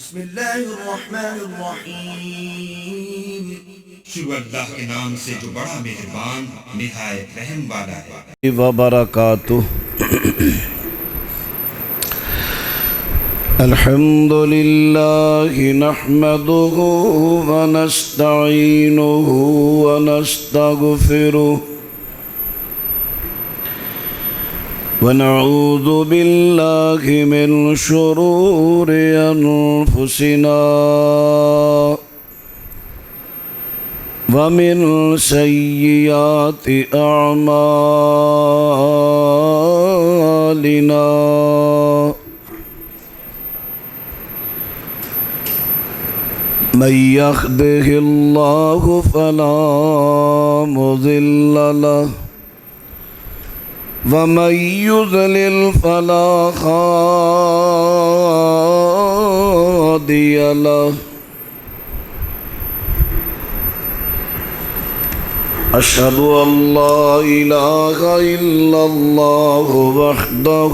بسم اللہ الرحمن الرحیم، شروع اللہ کے نام سے جو بڑا مہربان نہایت رحم والا ہے وبرکاتہ۔ الحمد للہ نحمده ونستعینه ونستغفره ونعوذ باللہ من شرور انفسنا ومن سیئات اعمالنا، من يهده الله فلا مضل له ومن يضلل فلا هادي له، أشهد أن لا إله إلا الله وحده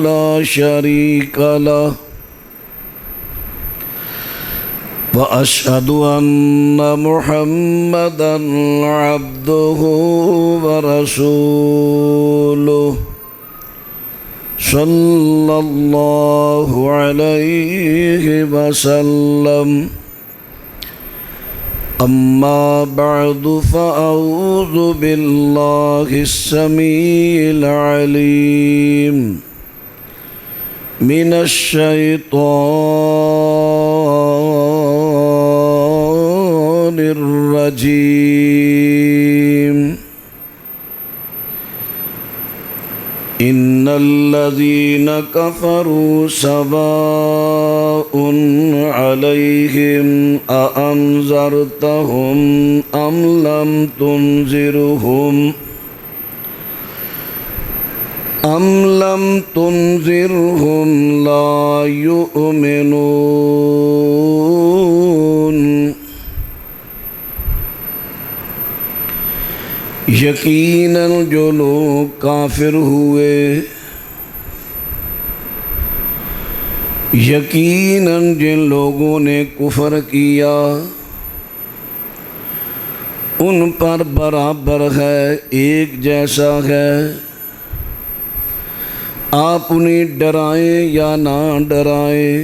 لا شريك له، وأشهد أن محمدًا عبده ورسوله، صلى الله عليه وسلم. أما بعد فأعوذ بالله السميع العليم من الشيطان الرجيم. إن الذين كفروا سواء عليهم أأنذرتهم أم لم تنذرهم لا يؤمنون. یقیناً جو لوگ کافر ہوئے، یقیناً جن لوگوں نے کفر کیا، ان پر برابر ہے، ایک جیسا ہے، آپ انہیں ڈرائیں یا نہ ڈرائیں،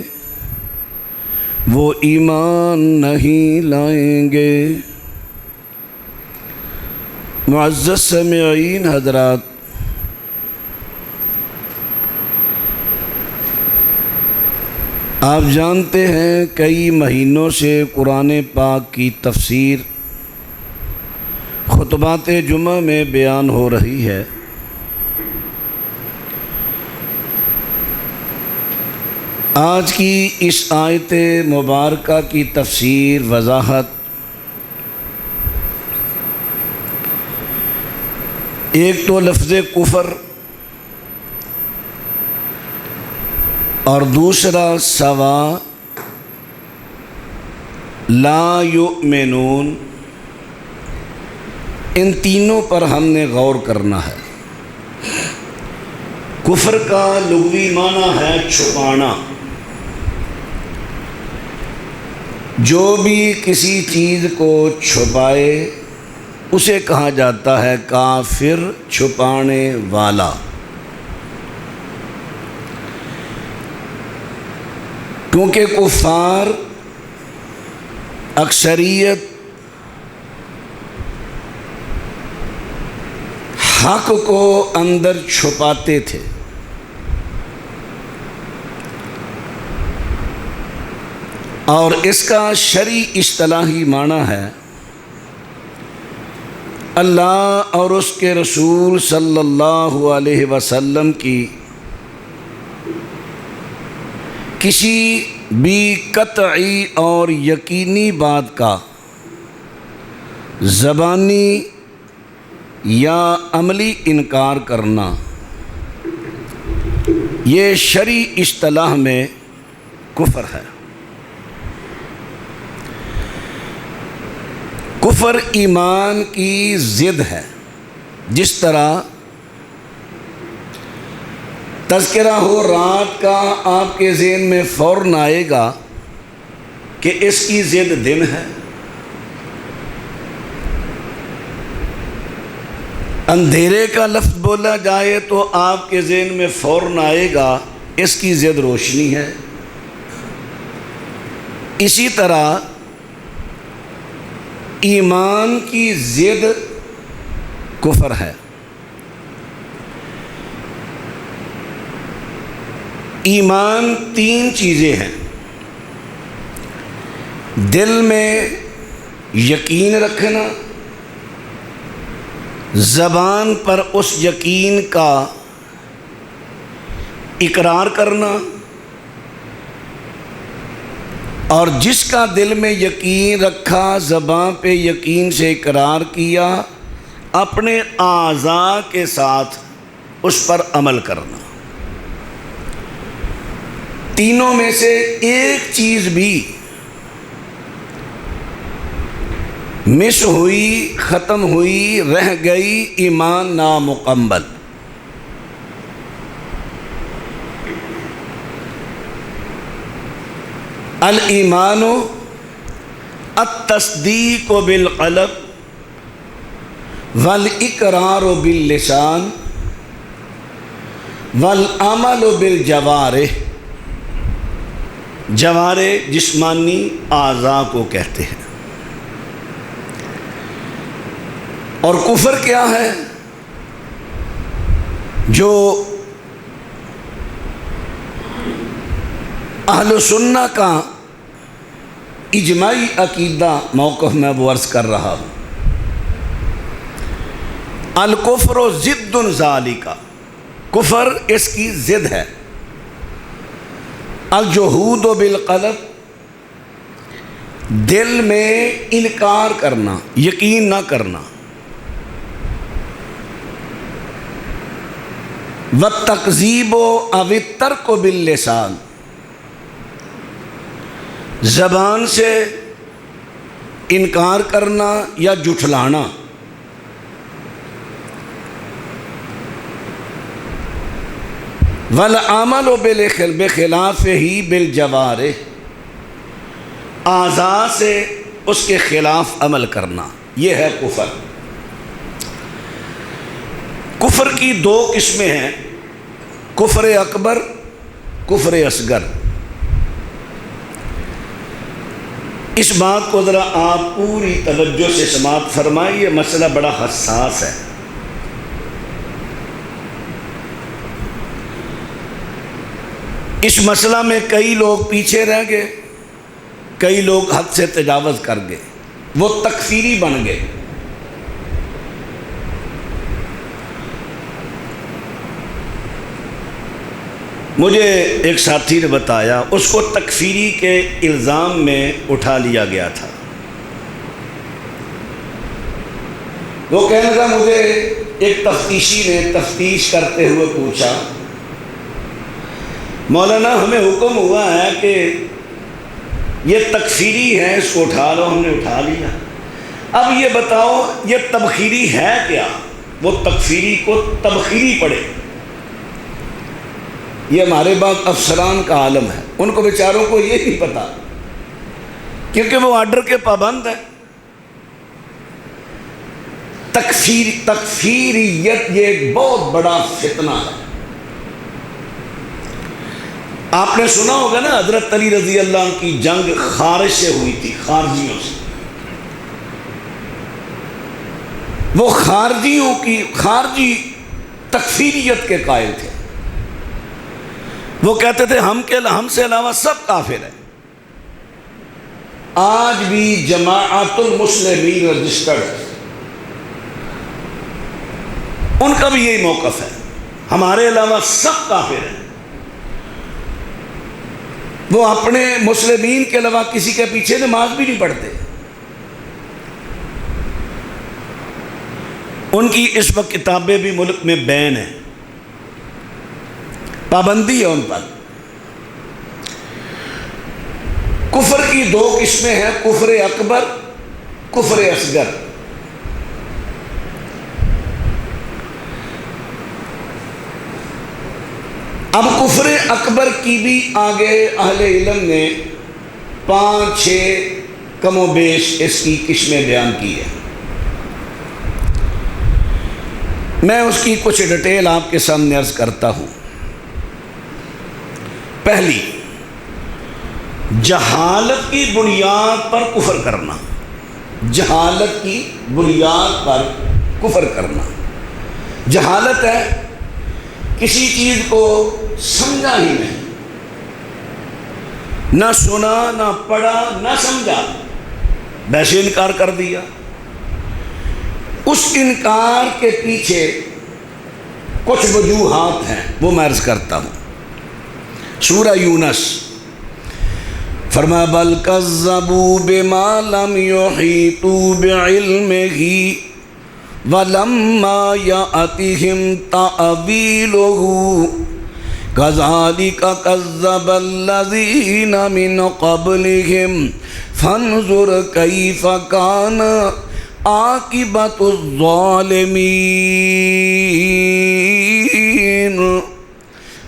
وہ ایمان نہیں لائیں گے. معزز سامعین حضرات، آپ جانتے ہیں کئی مہینوں سے قرآن پاک کی تفسیر خطبات جمعہ میں بیان ہو رہی ہے. آج کی اس آیت مبارکہ کی تفسیر وضاحت ایک تو لفظ کفر اور دوسرا سوا لا یؤمنون، ان تینوں پر ہم نے غور کرنا ہے. کفر کا لغوی معنی ہے چھپانا. جو بھی کسی چیز کو چھپائے اسے کہا جاتا ہے کافر، چھپانے والا. کیونکہ کفار اکثریت حق کو اندر چھپاتے تھے. اور اس کا شرعی اصطلاحی معنی ہے اللہ اور اس کے رسول صلی اللہ علیہ وسلم کی کسی بھی قطعی اور یقینی بات کا زبانی یا عملی انکار کرنا. یہ شرعی اصطلاح میں کفر ہے. کفر ایمان کی ضد ہے. جس طرح تذکرہ ہو رات کا آپ کے ذہن میں فوراً آئے گا کہ اس کی ضد دن ہے، اندھیرے کا لفظ بولا جائے تو آپ کے ذہن میں فوراً آئے گا اس کی ضد روشنی ہے۔ اسی طرح ایمان کی ضد کفر ہے۔ ایمان تین چیزیں ہیں: دل میں یقین رکھنا، زبان پر اس یقین کا اقرار کرنا، اور جس کا دل میں یقین رکھا، زبان پہ یقین سے اقرار کیا، اپنے اعضاء کے ساتھ اس پر عمل کرنا۔ تینوں میں سے ایک چیز بھی مس ہوئی، ختم ہوئی، رہ گئی، ایمان نامکمل۔ الایمان التصدیق بالقلب والاقرار باللسان والعمل بالجوارح۔ جوارح جسمانی اعضاء کو کہتے ہیں۔ اور کفر کیا ہے؟ جو اہل سنہ کا اجماعی عقیدہ موقف میں عرض کر رہا ہوں، الکفر ضد ذالک، کفر اس کی ضد ہے۔ الجحود بالقلب، دل میں انکار کرنا، یقین نہ کرنا۔ والتکذیب او الترک باللسان، زبان سے انکار کرنا یا جھٹلانا۔ والعمل بخلافہ بالجوارح، اعضاء سے اس کے خلاف عمل کرنا، یہ ہے کفر۔ کفر کی دو قسمیں ہیں، کفر اکبر، کفر اصغر۔ اس بات کو ذرا آپ پوری توجہ سے سماعت فرمائیے، مسئلہ بڑا حساس ہے۔ اس مسئلہ میں کئی لوگ پیچھے رہ گئے، کئی لوگ حد سے تجاوز کر گئے، وہ تکفیری بن گئے۔ مجھے ایک ساتھی نے بتایا اس کو تکفیری کے الزام میں اٹھا لیا گیا تھا۔ وہ کہنے لگا، مجھے ایک تفتیشی نے تفتیش کرتے ہوئے پوچھا، مولانا ہمیں حکم ہوا ہے کہ یہ تکفیری ہے، اس کو اٹھا لو۔ ہم نے اٹھا لیا۔ اب یہ بتاؤ یہ تبخیری ہے کیا؟ وہ تکفیری کو تبخیری پڑھے۔ یہ ہمارے بعد افسران کا عالم ہے، ان کو بیچاروں کو یہ نہیں پتا، کیونکہ وہ آرڈر کے پابند ہیں۔ تکفیریت یہ ایک بہت بڑا فتنہ ہے۔ آپ نے سنا ہوگا نا، حضرت علی رضی اللہ عنہ کی جنگ خارج سے ہوئی تھی، خارجیوں سے۔ وہ خارجی تکفیریت کے قائل تھے۔ وہ کہتے تھے ہم سے علاوہ سب کافر ہیں۔ آج بھی جماعت المسلمین رجسٹرڈ، ان کا بھی یہی موقف ہے، ہمارے علاوہ سب کافر ہیں۔ وہ اپنے مسلمین کے علاوہ کسی کے پیچھے نماز بھی نہیں پڑھتے۔ ان کی اس وقت کتابیں بھی ملک میں بین ہیں، پابندی ہے ان پر۔ کفر کی دو قسمیں ہیں، کفر اکبر، کفر اصغر۔ اب کفر اکبر کی بھی آگے اہل علم نے 5-6 کم و بیش اس کی قسمیں بیان کی ہے. میں اس کی کچھ ڈیٹیل آپ کے سامنے عرض کرتا ہوں. پہلی، جہالت کی بنیاد پر کفر کرنا. جہالت کی بنیاد پر کفر کرنا. جہالت ہے کسی چیز کو سمجھا ہی نہیں، نہ سنا نہ پڑھا نہ سمجھا، ویسے انکار کر دیا. اس انکار کے پیچھے کچھ وجوہات ہیں، وہ میں عرض کرتا ہوں. سورہ یونس فرمایا بل کذبوا بما لم یحیطوا بعلمہ ولما یأتہم تأویلہ کذالک کذب الذین من قبلہم فانظر کیف کان عاقبۃ الظالمین.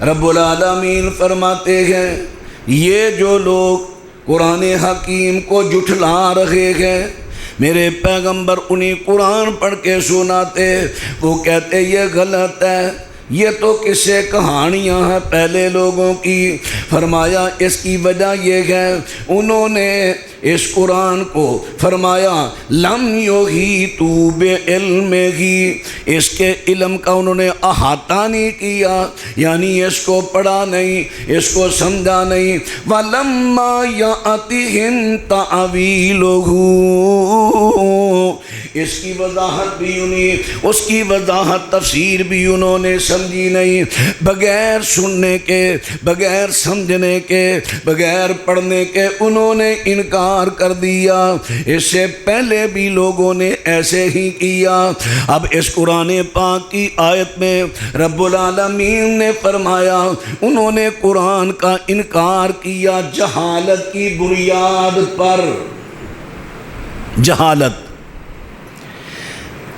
رب العالمین فرماتے ہیں یہ جو لوگ قرآن حکیم کو جھٹلا رہے ہیں، میرے پیغمبر انہیں قرآن پڑھ کے سناتے، وہ کہتے یہ غلط ہے، یہ تو قصے کہانیاں ہیں پہلے لوگوں کی. فرمایا اس کی وجہ یہ ہے انہوں نے اس قرآن کو فرمایا لم یحیطوا بعلمہ، اس کے علم کا انہوں نے احاطہ نہیں کیا، یعنی اس کو پڑھا نہیں، اس کو سمجھا نہیں. وَلَمَّا يَأْتِهِمْ تَأْوِيلُهُ، اس کی وضاحت بھی انہیں، اس کی وضاحت تفسیر بھی انہوں نے سمجھی نہیں. بغیر سننے کے، بغیر سمجھنے کے، بغیر پڑھنے کے انہوں نے انکار کر دیا. اس سے پہلے بھی لوگوں نے ایسے ہی کیا. اب اس قرآن پاک کی آیت میں رب العالمین نے فرمایا انہوں نے قرآن کا انکار کیا جہالت کی بنیاد پر.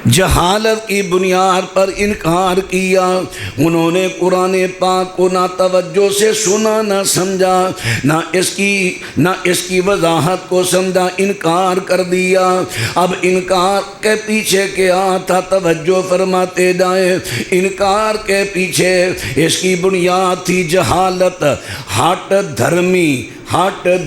جہالت کی بنیاد پر انکار کیا. انہوں نے قرآن پاک کو نہ توجہ سے سنا نہ سمجھا، نہ اس کی وضاحت کو سمجھا، انکار کر دیا. اب انکار کے پیچھے کیا تھا، توجہ فرماتے جائیں. انکار کے پیچھے اس کی بنیاد تھی جہالت، ہٹ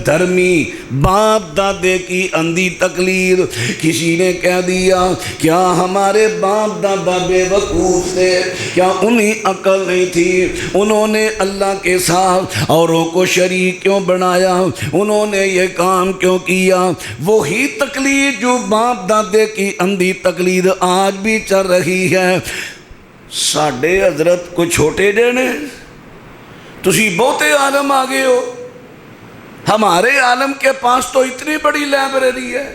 دھرمی، باپ دادے کی اندھی تقلید. کسی نے کہہ دیا کیا ہمارے باپ دادا بے وقوف تھے، کیا انہیں عقل نہیں تھی؟ انہوں نے اللہ کے ساتھ اوروں کو شریک کیوں بنایا؟ انہوں نے یہ کام کیوں کیا؟ وہی تقلید جو باپ دادے کی اندھی تقلید آج بھی چل رہی ہے. ساڈے حضرت کو چھوٹے جنے تسی بہتے عالم آ گئے ہو. ہمارے عالم کے پاس تو اتنی بڑی لائبریری ہے،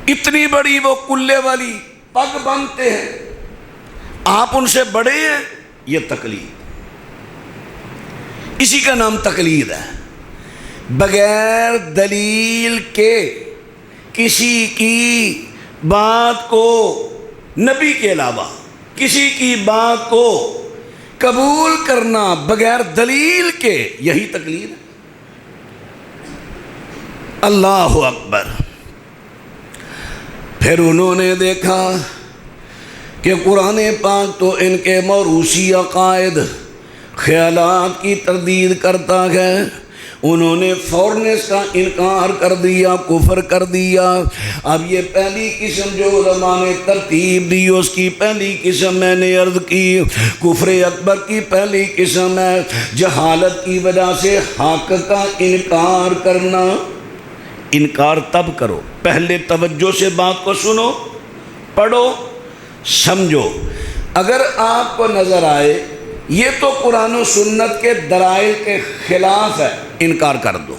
اتنی بڑی، وہ کلے والی پگ باندھتے ہیں، آپ ان سے بڑے ہیں. یہ تقلید، اسی کا نام تقلید ہے. بغیر دلیل کے کسی کی بات کو، نبی کے علاوہ کسی کی بات کو قبول کرنا بغیر دلیل کے، یہی تقلید ہے. اللہ اکبر. پھر انہوں نے دیکھا کہ قرآن پاک تو ان کے موروثی عقائد، خیالات کی تردید کرتا ہے. انہوں نے فوراً اس کا انکار کر دیا، کفر کر دیا. اب یہ پہلی قسم جو علماء نے ترتیب دی، اس کی پہلی قسم میں نے عرض کی، کفر اکبر کی پہلی قسم ہے جہالت کی وجہ سے حق کا انکار کرنا. انکار تب کرو، پہلے توجہ سے بات کو سنو، پڑھو، سمجھو. اگر آپ کو نظر آئے یہ تو قرآن و سنت کے دلائل کے خلاف ہے، انکار کر دو.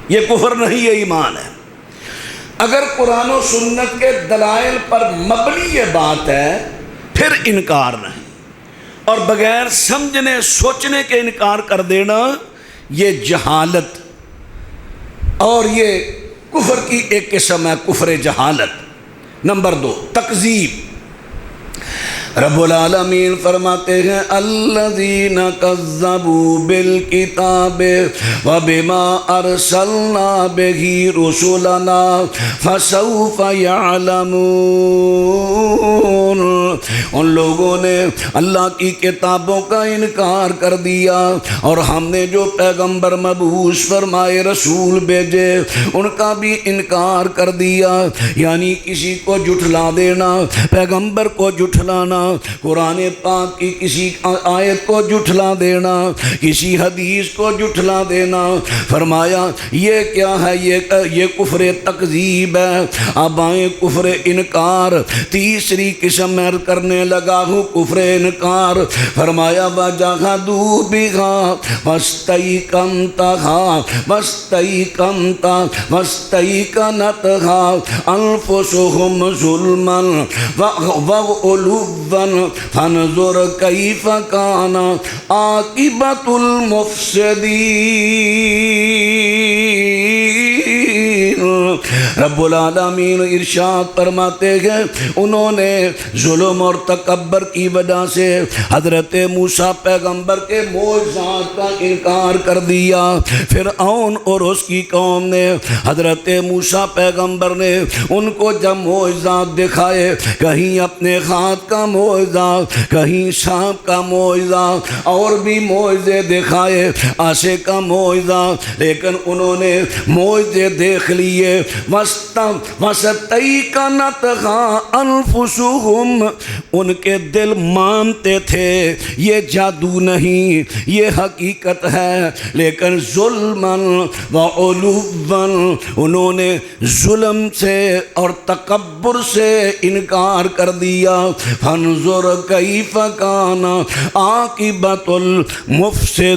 یہ کفر نہیں، یہ ایمان ہے. اگر قرآن و سنت کے دلائل پر مبنی یہ بات ہے پھر انکار نہیں. اور بغیر سمجھنے سوچنے کے انکار کر دینا یہ جہالت اور یہ کفر کی ایک قسم ہے، کفر جہالت. نمبر 2 تکذیب. رب العالمین فرماتے ہیں الذین کذبوا بالکتاب وبما ارسلنا بہ رسلنا فسوف یعلمون۔ ان لوگوں نے اللہ کی کتابوں کا انکار کر دیا اور ہم نے جو پیغمبر مبعوث فرمائے رسول بھیجے ان کا بھی انکار کر دیا، یعنی کسی کو جھٹلا دینا، پیغمبر کو جھٹلانا، قرآن پاک کی کسی آیت کو جھٹلا دینا، کسی حدیث کو جھٹلا دینا۔ فرمایا یہ کیا ہے؟ یہ کفر تکذیب ہے۔ اب آئیں کفر انکار، تیسری قسم میں کرنے لگا ہوں کفر انکار۔ فرمایا وَجَحَدُوا بِهَا وَاسْتَيْقَنَتْهَا أَنفُسُهُمْ ظُلْمًا وَعُلُوًّا فَانْظُرْ كَيْفَ كَانَ عَاقِبَةُ الْمُفْسِدِينَ۔ رب العالمین ارشاد فرماتے ہیں انہوں نے ظلم اور تکبر کی وجہ سے حضرت موسیٰ پیغمبر کے معجزات کا انکار کر دیا۔ فرعون اور اس کی قوم نے حضرت موسیٰ پیغمبر نے ان کو جب معجزات دکھائے، کہیں اپنے ہاتھ کا معجزہ، کہیں سانپ کا معجزہ، اور بھی معجزے دکھائے، آسے کا معجزہ، لیکن انہوں نے معجزے دیکھ لیے۔ وَاسْتَيْقَنَتْهَا أَنفُسُهُمْ، ان کے دل مانتے تھے یہ جادو نہیں، یہ حقیقت ہے، لیکن ظلماً وعلواً انہوں نے ظلم سے اور تکبر سے انکار کر دیا۔ فانظر کیف کان عاقبۃ المفسدین۔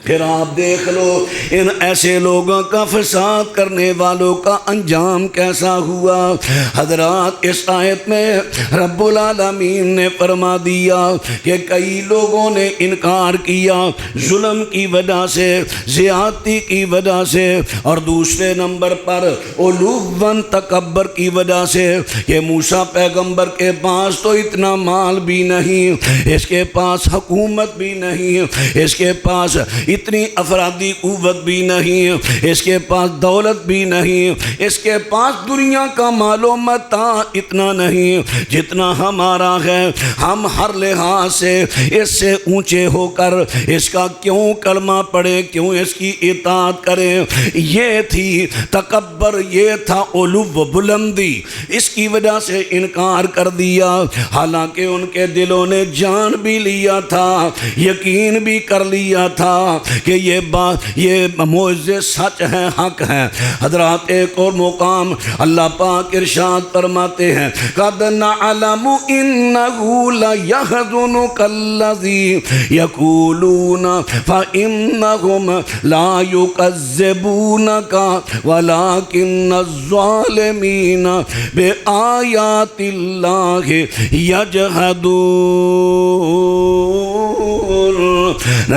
پھر آپ دیکھ لو ان ایسے لوگوں کا فساد کرنے والوں کا انجام کیسا ہوا۔ حضرات اس آیت میں رب العالمین نے فرما دیا کہ کئی لوگوں نے انکار کیا ظلم کی وجہ سے، زیادتی کی وجہ سے، اور دوسرے نمبر پر علواً تکبر کی وجہ سے کہ موسیٰ پیغمبر کے پاس تو اتنا مال بھی نہیں، اس کے پاس حکومت بھی نہیں، اس کے پاس اتنی افرادی قوت بھی نہیں، اس کے پاس دولت بھی نہیں، اس کے پاس دنیا کا مال و متاع اتنا نہیں جتنا ہمارا ہے۔ ہم ہر لحاظ سے اس سے اونچے ہو کر اس کا کیوں کلمہ پڑھیں، کیوں اس کی اطاعت کریں؟ یہ تھی تکبر، یہ تھا علو و بلندی، اس کی وجہ سے انکار کر دیا، حالانکہ ان کے دلوں نے جان بھی لیا تھا، یقین بھی کر لیا تھا کہ یہ معجزے سچ ہیں، حق ہیں۔ حضرات ایک اور مقام اللہ پاک ارشاد فرماتے ہیں قَدْ نَعْلَمُ إِنَّهُ لَيَحْزُنُكَ الَّذِي يَقُولُونَ فَإِنَّهُمْ لَا يُكَذِّبُونَكَ وَلَكِنَّ الظَّالِمِينَ بِآيَاتِ اللَّهِ يَجْحَدُونَ۔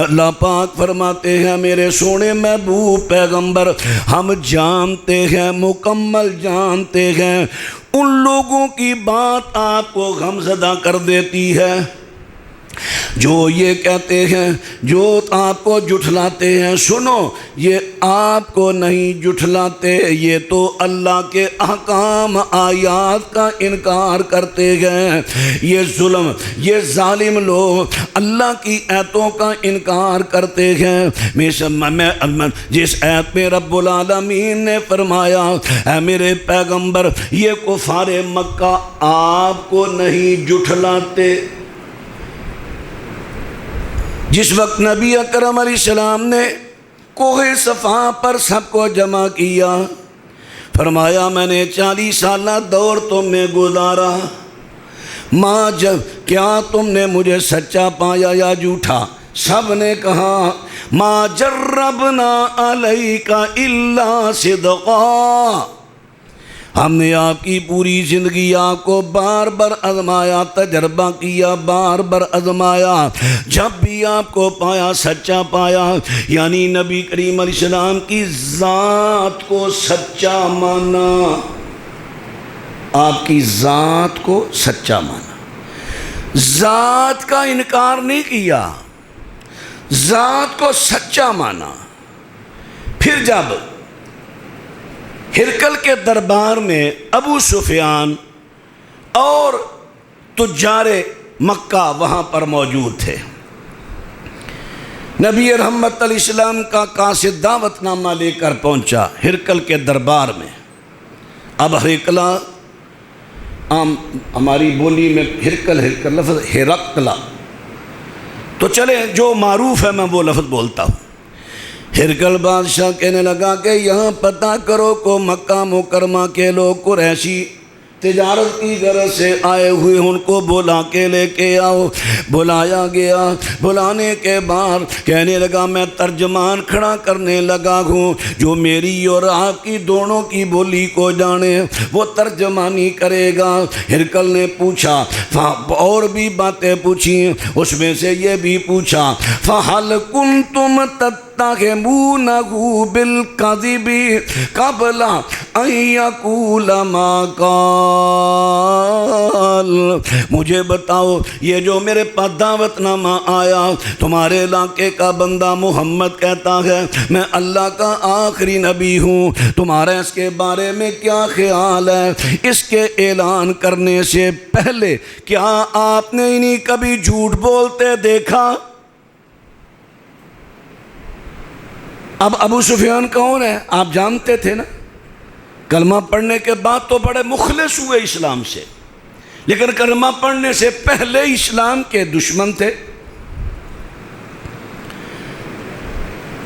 اللہ پاک فرماتے ہیں میرے سونے محبوب پیغمبر، ہم جانتے ہیں، مکمل جانتے ہیں، ان لوگوں کی بات آپ کو غمزدہ کر دیتی ہے جو یہ کہتے ہیں، جو آپ کو جھٹلاتے ہیں۔ سنو، یہ آپ کو نہیں جھٹلاتے، یہ تو اللہ کے احکام آیات کا انکار کرتے ہیں۔ یہ ظلم، یہ ظالم لوگ اللہ کی آیتوں کا انکار کرتے ہیں۔ جس آیت میں رب العالمین نے فرمایا اے میرے پیغمبر یہ کفار مکہ آپ کو نہیں جھٹلاتے۔ جس وقت نبی اکرم علیہ السلام نے کوہ صفا پر سب کو جمع کیا، فرمایا میں نے 40 سالہ دور تم میں گزارا، کیا تم نے مجھے سچا پایا یا جھوٹا؟ سب نے کہا ما جربنا علیک الا صدقا، ہم نے آپ کی پوری زندگی آپ کو بار بار آزمایا، تجربہ کیا، بار بار آزمایا، جب بھی آپ کو پایا سچا پایا، یعنی نبی کریم علیہ السلام کی ذات کو سچا مانا۔ آپ کی ذات کو سچا مانا، ذات کا انکار نہیں کیا، ذات کو سچا مانا۔ پھر جب ہرقل کے دربار میں ابو سفیان اور تجار مکہ وہاں پر موجود تھے، نبی رحمت علیہ السلام کا قاصد دعوت نامہ لے کر پہنچا ہرقل کے دربار میں۔ اب ہرقلہ عام ہماری بولی میں ہرقل لفظ ہرقلہ، تو چلے جو معروف ہے میں وہ لفظ بولتا ہوں۔ ہرقل بادشاہ کہنے لگا کہ یہاں پتہ کرو کو مکہ مکرمہ کے لوگ قریشی تجارت کی غرض سے آئے ہوئے، ان کو بلا کے لے کے آؤ۔ بلایا گیا، بلانے کے بعد کہنے لگا میں ترجمان کھڑا کرنے لگا ہوں، جو میری اور آپ کی دونوں کی بولی کو جانے وہ ترجمانی کرے گا۔ ہرقل نے پوچھا، اور بھی باتیں پوچھی، اس میں سے یہ بھی پوچھا، فَحَلْ كُنْتُمْ تَتَّهِمُونَهُ بِالْكَذِبِ قَبْلَ أَنْ يَقُولَ مَا قَالَ۔ مجھے بتاؤ، یہ جو میرے پاس دعوت نامہ آیا، تمہارے علاقے کا بندہ محمد کہتا ہے میں اللہ کا آخری نبی ہوں، تمہارا اس کے بارے میں کیا خیال ہے؟ اس کے اعلان کرنے سے پہلے کیا آپ نے انہیں کبھی جھوٹ بولتے دیکھا؟ اب ابو سفیان کون ہے آپ جانتے تھے نا، کلمہ پڑھنے کے بعد تو بڑے مخلص ہوئے اسلام سے، لیکن کلمہ پڑھنے سے پہلے اسلام کے دشمن تھے،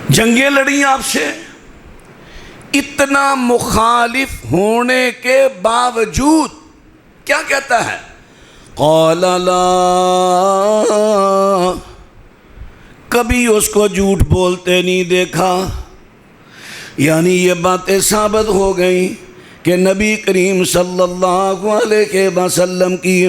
جنگیں لڑیں آپ سے۔ اتنا مخالف ہونے کے باوجود کیا کہتا ہے؟ قال لا، کبھی اس کو جھوٹ بولتے نہیں دیکھا۔ یعنی یہ باتیں ثابت ہو گئیں کہ نبی کریم صلی اللہ علیہ وسلم کی